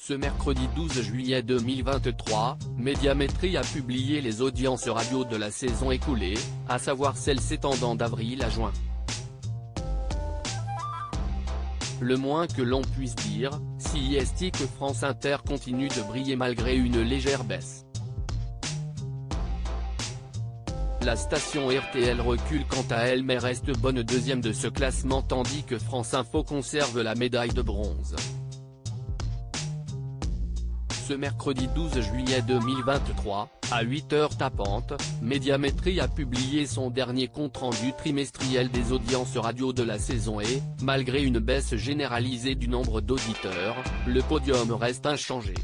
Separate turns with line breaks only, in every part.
Ce mercredi 12 juillet 2023, Médiamétrie a publié les audiences radio de la saison écoulée, à savoir celles s'étendant d'avril à juin. Le moins que l'on puisse dire, si est que France Inter continue de briller malgré une légère baisse. La station RTL recule quant à elle mais reste bonne deuxième de ce classement tandis que France Info conserve la médaille de bronze. Ce mercredi 12 juillet 2023, à 8h tapantes, Médiamétrie a publié son dernier compte-rendu trimestriel des audiences radio de la saison et, malgré une baisse généralisée du nombre d'auditeurs, le podium reste inchangé.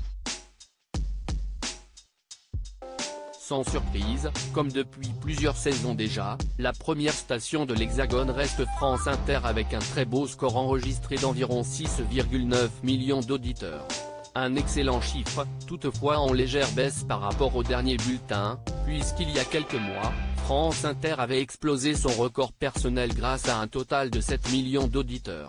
Sans surprise, comme depuis plusieurs saisons déjà, la première station de l'Hexagone reste France Inter avec un très beau score enregistré d'environ 6,9 millions d'auditeurs. Un excellent chiffre, toutefois en légère baisse par rapport au dernier bulletin, puisqu'il y a quelques mois, France Inter avait explosé son record personnel grâce à un total de 7 millions d'auditeurs.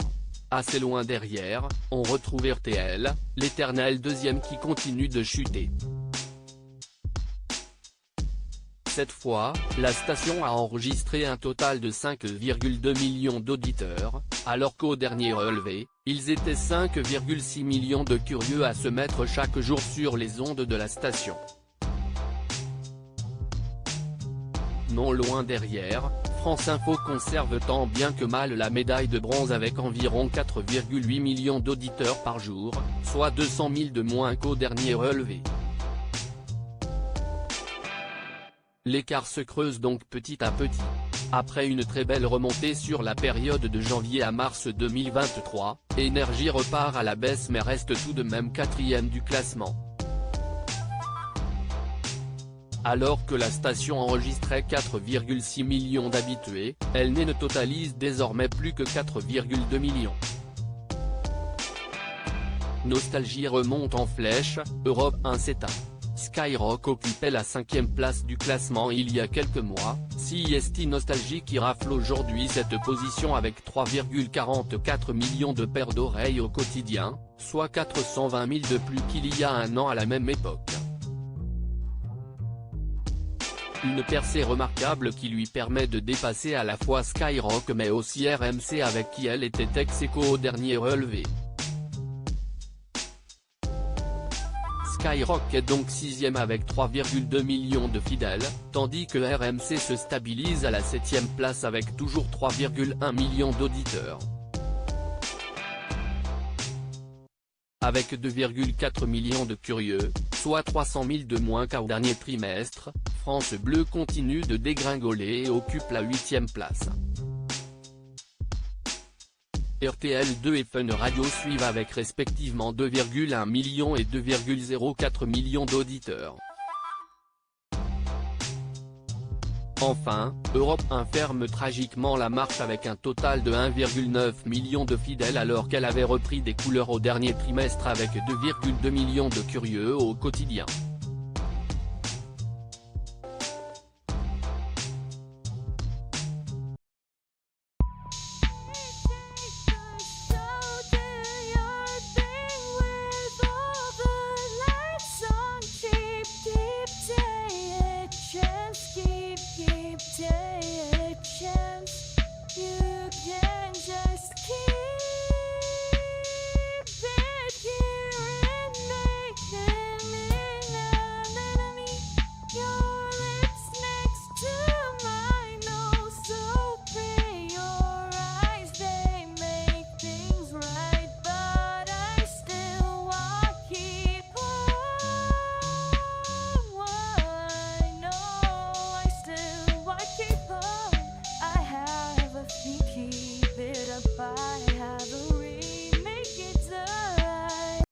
Assez loin derrière, on retrouve RTL, l'éternel deuxième qui continue de chuter. Cette fois, la station a enregistré un total de 5,2 millions d'auditeurs, alors qu'au dernier relevé, ils étaient 5,6 millions de curieux à se mettre chaque jour sur les ondes de la station. Non loin derrière, France Info conserve tant bien que mal la médaille de bronze avec environ 4,8 millions d'auditeurs par jour, soit 200 000 de moins qu'au dernier relevé. L'écart se creuse donc petit à petit. Après une très belle remontée sur la période de janvier à mars 2023, Énergie repart à la baisse mais reste tout de même quatrième du classement. Alors que la station enregistrait 4,6 millions d'habitués, elle ne totalise désormais plus que 4,2 millions. Nostalgie remonte en flèche, Europe 1 s'éteint. Skyrock occupait la 5e place du classement il y a quelques mois, CST Nostalgie qui rafle aujourd'hui cette position avec 3,44 millions de paires d'oreilles au quotidien, soit 420 000 de plus qu'il y a un an à la même époque. Une percée remarquable qui lui permet de dépasser à la fois Skyrock mais aussi RMC avec qui elle était ex-aequo au dernier relevé. Skyrock est donc 6e avec 3,2 millions de fidèles, tandis que RMC se stabilise à la 7e place avec toujours 3,1 millions d'auditeurs. Avec 2,4 millions de curieux, soit 300 000 de moins qu'au dernier trimestre, France Bleu continue de dégringoler et occupe la 8e place. RTL2 et Fun Radio suivent avec respectivement 2,1 millions et 2,04 millions d'auditeurs. Enfin, Europe 1 ferme tragiquement la marche avec un total de 1,9 million de fidèles alors qu'elle avait repris des couleurs au dernier trimestre avec 2,2 millions de curieux au quotidien.